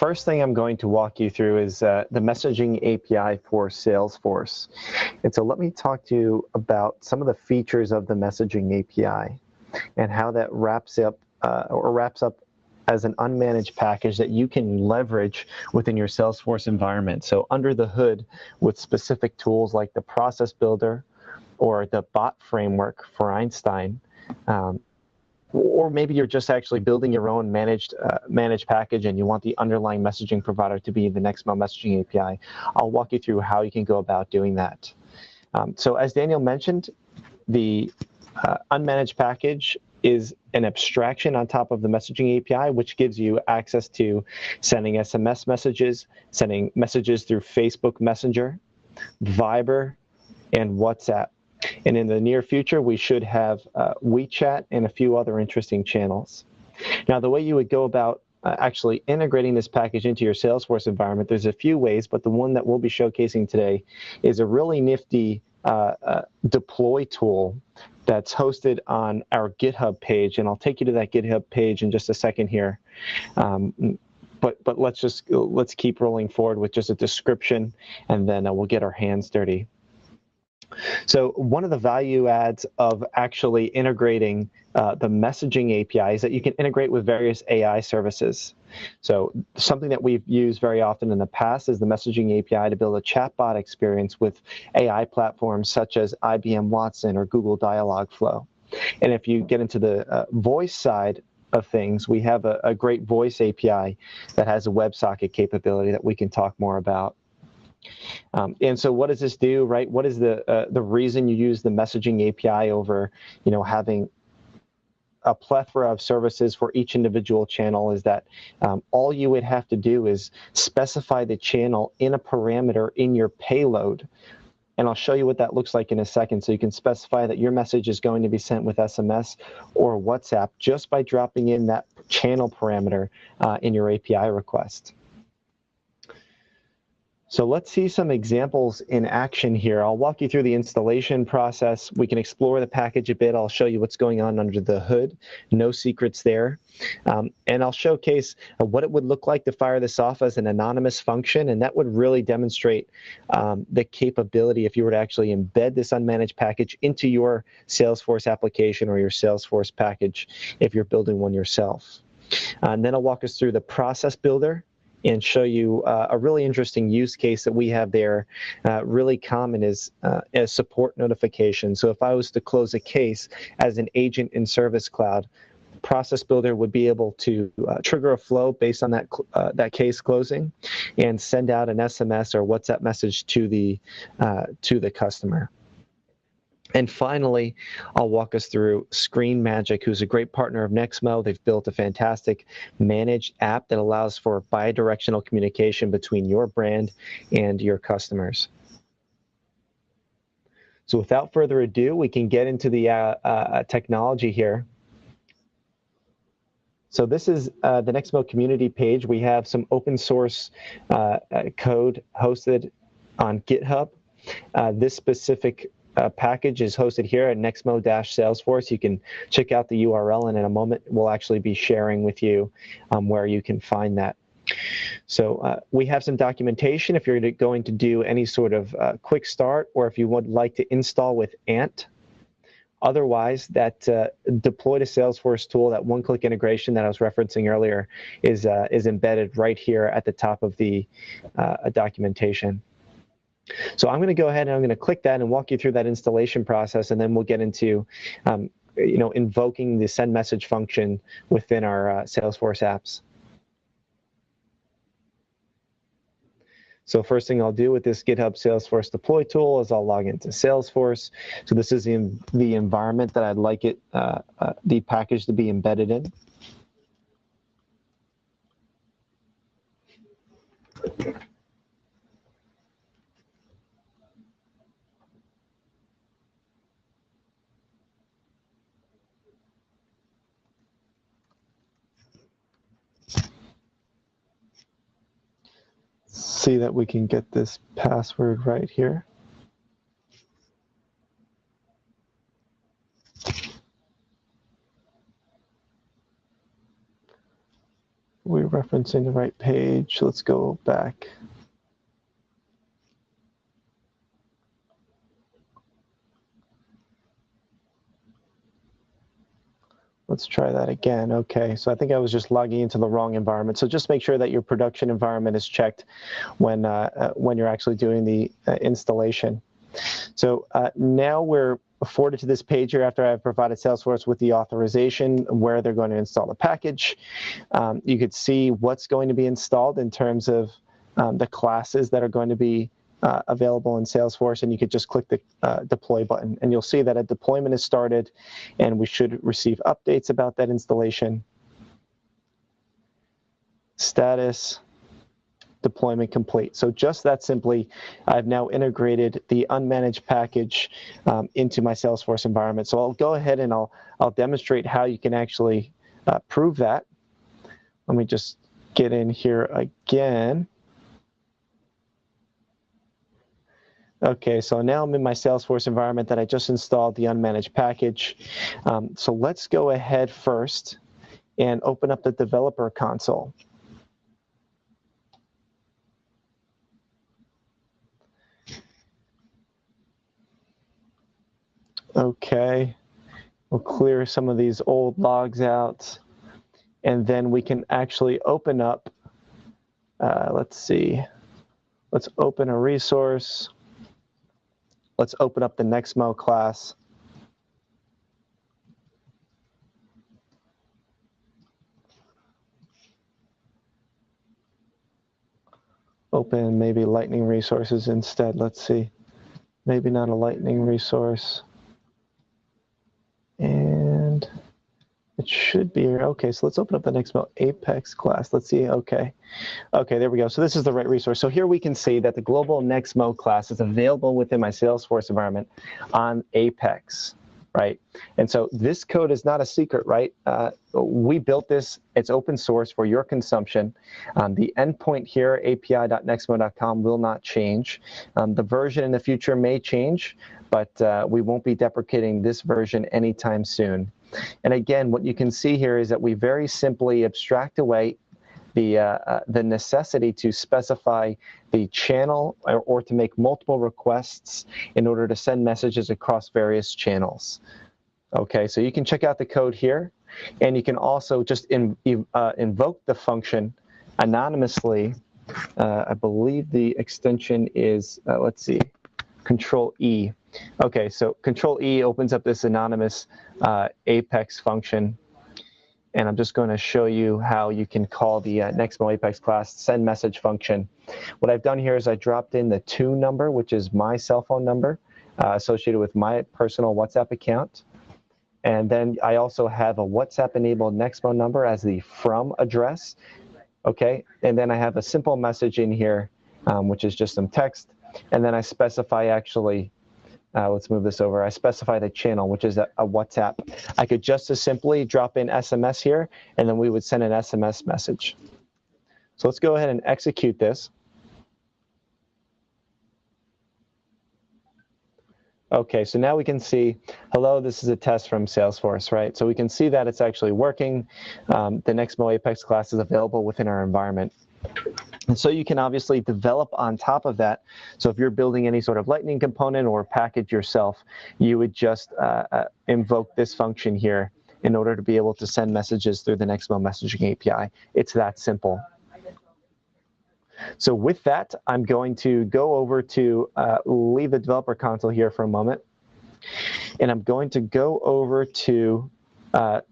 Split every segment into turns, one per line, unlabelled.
first thing I'm going to walk you through is the messaging API for Salesforce. And so let me talk to you about some of the features of the messaging API and how that wraps up as an unmanaged package that you can leverage within your Salesforce environment. So under the hood with specific tools like the process builder or the bot framework for Einstein, or maybe you're just actually building your own managed package and you want the underlying messaging provider to be the Nexmo Messaging API. I'll walk you through how you can go about doing that. So as Daniel mentioned, the unmanaged package is an abstraction on top of the messaging API, which gives you access to sending SMS messages, sending messages through Facebook Messenger, Viber, and WhatsApp. And in the near future, we should have WeChat and a few other interesting channels. Now, the way you would go about actually integrating this package into your Salesforce environment, there's a few ways, but the one that we'll be showcasing today is a really nifty deploy tool that's hosted on our GitHub page. And I'll take you to that GitHub page in just a second here. But let's keep rolling forward with just a description, and then we'll get our hands dirty. So one of the value adds of actually integrating the messaging API is that you can integrate with various AI services. So something that we've used very often in the past is the messaging API to build a chatbot experience with AI platforms such as IBM Watson or Google Dialogflow. And if you get into the voice side of things, we have a great voice API that has a WebSocket capability that we can talk more about. And so what does this do, right? What is the reason you use the messaging API over, having a plethora of services for each individual channel is that all you would have to do is specify the channel in a parameter in your payload. And I'll show you what that looks like in a second. So you can specify that your message is going to be sent with SMS or WhatsApp just by dropping in that channel parameter in your API request. So let's see some examples in action here. I'll walk you through the installation process. We can explore the package a bit. I'll show you what's going on under the hood. No secrets there. And I'll showcase what it would look like to fire this off as an anonymous function. And that would really demonstrate the capability if you were to actually embed this unmanaged package into your Salesforce application or your Salesforce package if you're building one yourself. And then I'll walk us through the process builder and show you a really interesting use case that we have there. Really common is a support notification. So if I was to close a case as an agent in Service Cloud, Process Builder would be able to trigger a flow based on that case closing and send out an SMS or WhatsApp message to the customer. And finally, I'll walk us through Screen Magic, who's a great partner of Nexmo. They've built a fantastic managed app that allows for bidirectional communication between your brand and your customers. So without further ado, we can get into the technology here. So this is the Nexmo community page. We have some open source code hosted on GitHub. This specific package is hosted here at Nexmo-Salesforce. You can check out the URL, and in a moment we'll actually be sharing with you where you can find that. So we have some documentation if you're going to do any sort of quick start, or if you would like to install with Ant. Otherwise, that deploy to Salesforce tool, that one-click integration that I was referencing earlier, is embedded right here at the top of the documentation. So I'm going to go ahead and I'm going to click that and walk you through that installation process, and then we'll get into invoking the send message function within our Salesforce apps. So first thing I'll do with this GitHub Salesforce deploy tool is I'll log into Salesforce. So this is in the environment that I'd like the package to be embedded in. See that we can get this password right here. we're referencing the right page. Let's go back. Let's try that again. Okay, so I think I was just logging into the wrong environment. So just make sure that your production environment is checked when you're actually doing the installation. So now we're forwarded to this page here after I've provided Salesforce with the authorization where they're going to install the package. You could see what's going to be installed in terms of the classes that are going to be available in Salesforce, and you could just click the deploy button, and you'll see that a deployment is started, and we should receive updates about that installation. Status, deployment complete. So just that simply, I've now integrated the unmanaged package into my Salesforce environment. So I'll go ahead and I'll demonstrate how you can actually prove that. Let me just get in here again. Okay, so now I'm in my Salesforce environment that I just installed the unmanaged package. So let's go ahead first and open up the developer console. Okay, we'll clear some of these old logs out, and then we can actually open up, let's see, let's open a resource. Let's open up the Nexmo class. Open maybe Lightning resources instead. Let's see. Maybe not a Lightning resource. And it should be here. Okay, so let's open up the Nexmo Apex class. Let's see. Okay, there we go. So this is the right resource. So here we can see that the global Nexmo class is available within my Salesforce environment on Apex, right? And so this code is not a secret, right? We built this. It's open source for your consumption. The endpoint here, api.nexmo.com, will not change. The version in the future may change, but we won't be deprecating this version anytime soon. And again, what you can see here is that we very simply abstract away the necessity to specify the channel or to make multiple requests in order to send messages across various channels. Okay, so you can check out the code here, and you can also just invoke the function anonymously. I believe the extension is, let's see, Control E. Okay, so Control E opens up this anonymous Apex function. And I'm just going to show you how you can call the Nexmo Apex class send message function. What I've done here is I dropped in the to number, which is my cell phone number associated with my personal WhatsApp account. And then I also have a WhatsApp-enabled Nexmo number as the from address. Okay, and then I have a simple message in here, which is just some text. And then I specify actually, let's move this over. I specify the channel, which is a WhatsApp. I could just as simply drop in SMS here, and then we would send an SMS message. So let's go ahead and execute this. Okay, so now we can see, hello, this is a test from Salesforce, right? So we can see that it's actually working. The Nexmo Apex class is available within our environment. And so you can obviously develop on top of that. So if you're building any sort of Lightning component or package yourself, you would just invoke this function here in order to be able to send messages through the Nexmo Messaging API. It's that simple. So with that, I'm going to go over to leave the developer console here for a moment. And I'm going to go over to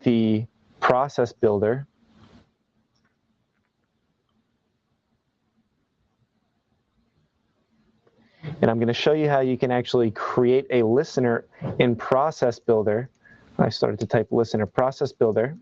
the process builder. And I'm going to show you how you can actually create a listener in Process Builder. I started to type listener Process Builder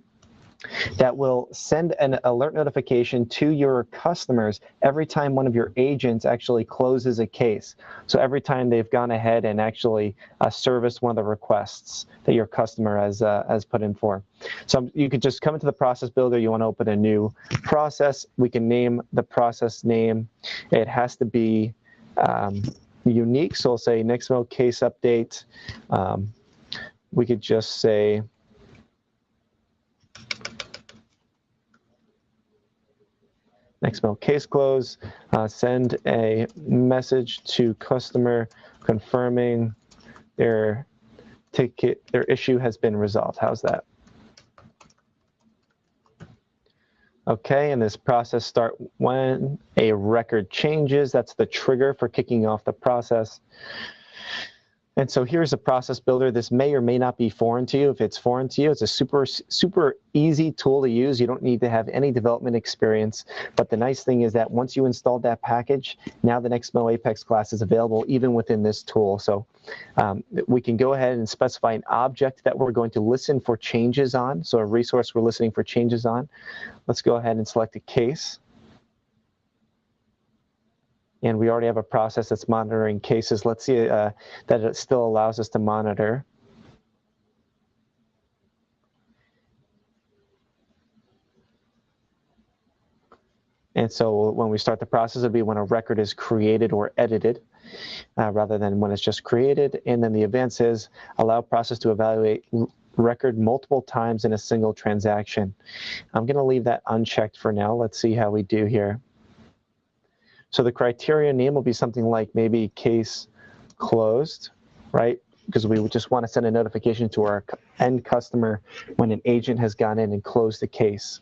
that will send an alert notification to your customers every time one of your agents actually closes a case. So every time they've gone ahead and actually serviced one of the requests that your customer has put in for. So you could just come into the Process Builder. You want to open a new process. We can name the process name. It has to be unique, so we'll say Nexmo case update. We could just say Nexmo case close, send a message to customer confirming their issue has been resolved. How's that? Okay, and this process start when a record changes. That's the trigger for kicking off the process. And so here's a process builder. This may or may not be foreign to you. If it's foreign to you, it's a super easy tool to use. You don't need to have any development experience. But the nice thing is that once you installed that package, now the Nexmo Apex class is available even within this tool. So we can go ahead and specify an object that we're going to listen for changes on. So a resource we're listening for changes on. Let's go ahead and select a case. And we already have a process that's monitoring cases. Let's see that it still allows us to monitor. And so when we start the process, it'll be when a record is created or edited, rather than when it's just created. And then the event says, allow process to evaluate record multiple times in a single transaction. I'm going to leave that unchecked for now. Let's see how we do here. So the criteria name will be something like maybe case closed, right? Because we just want to send a notification to our end customer when an agent has gone in and closed the case.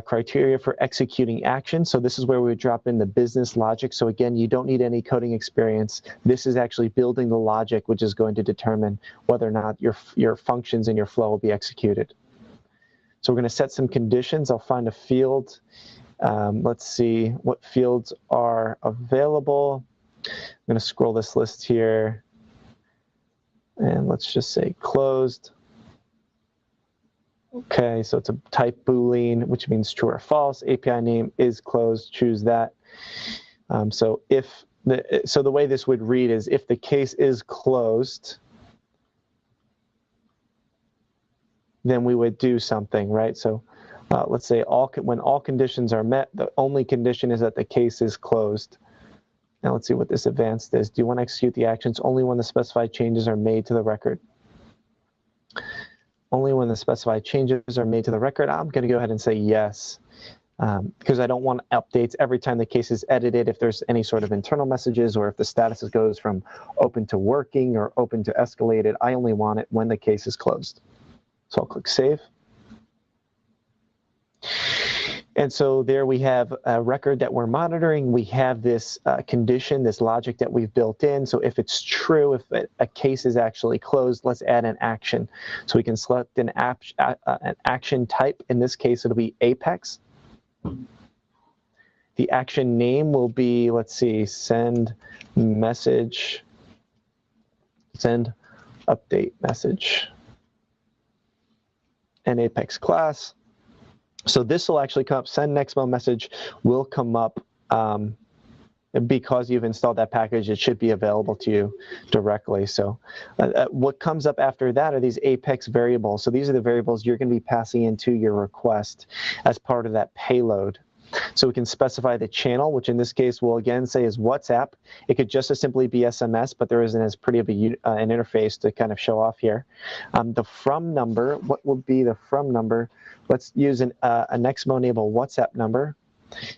Criteria for executing action. So this is where we would drop in the business logic. So again, you don't need any coding experience. This is actually building the logic, which is going to determine whether or not your functions and your flow will be executed. So we're going to set some conditions. I'll find a field. Let's see what fields are available. I'm going to scroll this list here. And let's just say closed. Okay, so it's a type Boolean, which means true or false. API name is closed. Choose that. So the way this would read is if the case is closed, then we would do something, right? So let's say when all conditions are met, the only condition is that the case is closed. Now let's see what this advanced is. Do you want to execute the actions only when the specified changes are made to the record? Only when the specified changes are made to the record. I'm going to go ahead and say yes, because I don't want updates every time the case is edited if there's any sort of internal messages or if the status goes from open to working or open to escalated. I only want it when the case is closed. So I'll click Save. And so there we have a record that we're monitoring. We have this condition, this logic that we've built in. So if it's true, if a case is actually closed, let's add an action. So we can select an action type. In this case, it'll be Apex. The action name will be, let's see, send message, send update message, and Apex class. So this will actually come up, send Nexmo message will come up because you've installed that package. It should be available to you directly. So what comes up after that are these Apex variables. So these are the variables you're going to be passing into your request as part of that payload. So we can specify the channel, which in this case we'll again say is WhatsApp. It could just as simply be SMS, but there isn't as pretty of an interface to kind of show off here. The from number, what would be the from number? Let's use a Nexmo enable WhatsApp number.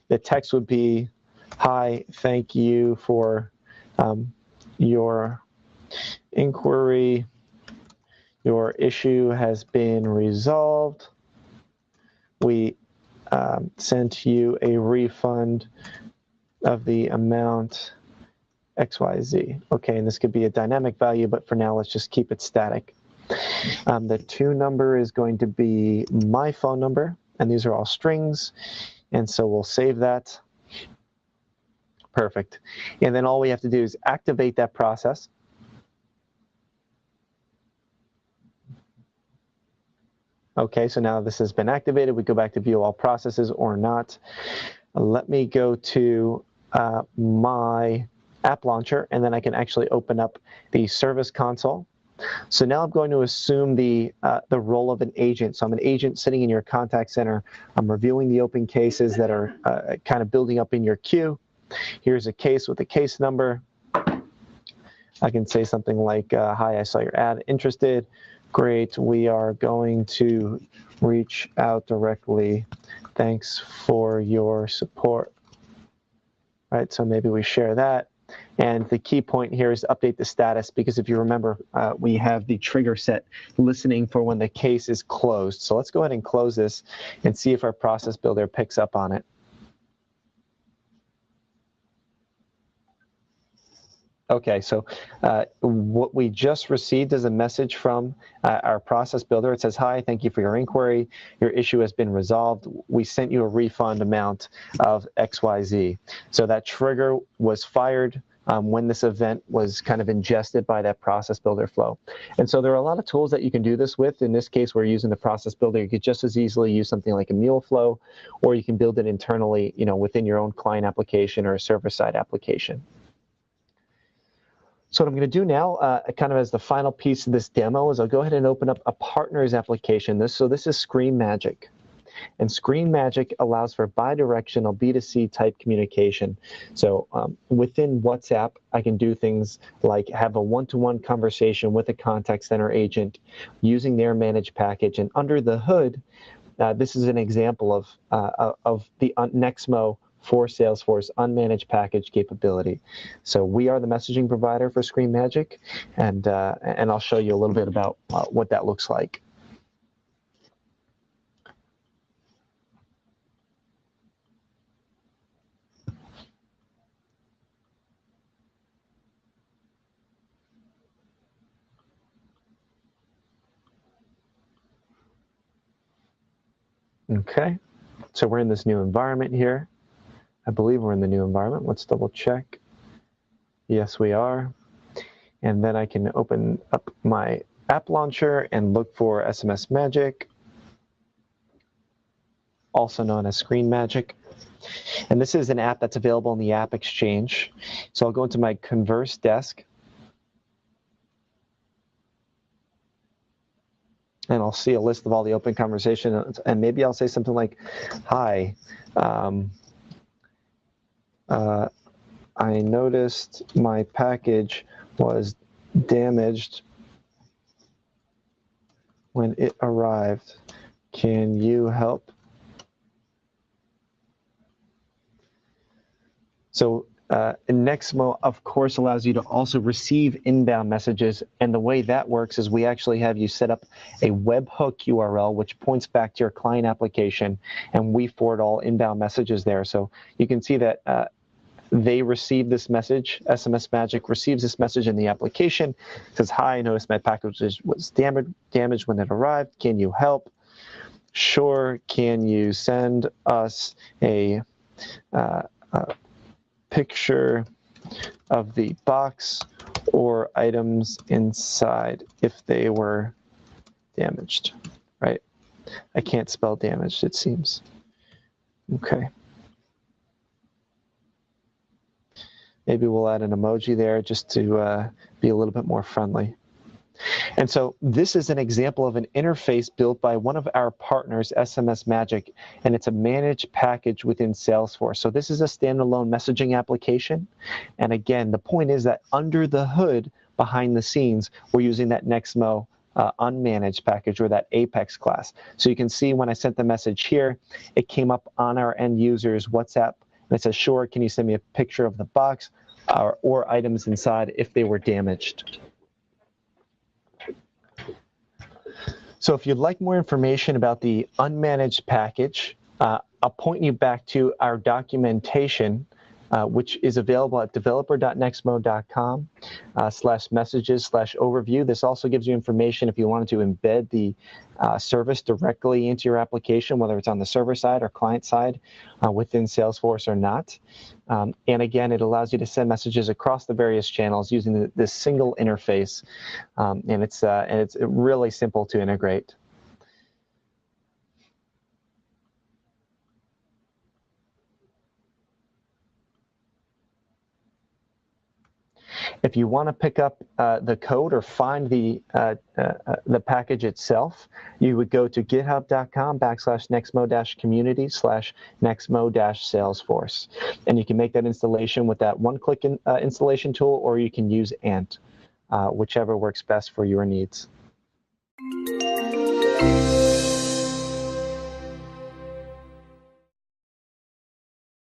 The text would be, hi, thank you for your inquiry. Your issue has been resolved. We sent you a refund of the amount XYZ. Okay, and this could be a dynamic value, but for now, let's just keep it static. The to number is going to be my phone number, and these are all strings, and so we'll save that. Perfect. And then all we have to do is activate that process. Okay, so now this has been activated. We go back to view all processes or not. Let me go to my app launcher, and then I can actually open up the service console. So now I'm going to assume the role of an agent. So I'm an agent sitting in your contact center. I'm reviewing the open cases that are kind of building up in your queue. Here's a case with a case number. I can say something like, hi, I saw your ad, interested. Great, we are going to reach out directly Thanks for your support. Right, so maybe we share that. And the key point here is to update the status, because if you remember, we have the trigger set listening for when the case is closed. So let's go ahead and close this and see if our process builder picks up on it. Okay, so what we just received is a message from our process builder. It says, "Hi, thank you for your inquiry. Your issue has been resolved. We sent you a refund amount of XYZ." So that trigger was fired when this event was kind of ingested by that process builder flow. And so there are a lot of tools that you can do this with. In this case, we're using the process builder. You could just as easily use something like a mule flow, or you can build it internally, within your own client application or a server-side application. So what I'm going to do now, kind of as the final piece of this demo, is I'll go ahead and open up a partner's application. This is Screen Magic. And Screen Magic allows for bidirectional B2C type communication. So within WhatsApp, I can do things like have a one-to-one conversation with a contact center agent using their managed package. And under the hood, this is an example of the Nexmo for Salesforce unmanaged package capability. So we are the messaging provider for Screen Magic, and I'll show you a little bit about what that looks like. Okay, so we're in this new environment here. I believe we're in the new environment. Let's double check. Yes, we are. And then I can open up my app launcher and look for SMS Magic, also known as Screen Magic. And this is an app that's available in the App Exchange. So I'll go into my Converse desk, and I'll see a list of all the open conversations, and maybe I'll say something like, "Hi, I noticed my package was damaged when it arrived. Can you help?" So Nexmo, of course, allows you to also receive inbound messages. And the way that works is we actually have you set up a webhook URL, which points back to your client application, and we forward all inbound messages there. So you can see that they receive this message. SMS Magic receives this message in the application. It says, "Hi, I noticed my package was damaged when it arrived. Can you help?" "Sure. Can you send us a picture of the box or items inside if they were damaged?" Right? I can't spell damaged, it seems. Okay. Maybe we'll add an emoji there just to be a little bit more friendly. And so this is an example of an interface built by one of our partners, SMS Magic, and it's a managed package within Salesforce. So this is a standalone messaging application. And again, the point is that under the hood, behind the scenes, we're using that Nexmo unmanaged package, or that Apex class. So you can see when I sent the message here, it came up on our end user's WhatsApp. And it says, "Sure, can you send me a picture of the box or items inside if they were damaged?" So if you'd like more information about the unmanaged package, I'll point you back to our documentation, which is available at developer.nexmo.com/messages/overview. This also gives you information if you wanted to embed the service directly into your application, whether it's on the server side or client side within Salesforce or not. And again, it allows you to send messages across the various channels using this single interface, and it's really simple to integrate. If you want to pick up the code or find the package itself, you would go to github.com/nexmo-community/nexmo-salesforce. And you can make that installation with that one-click installation tool, or you can use Ant, whichever works best for your needs.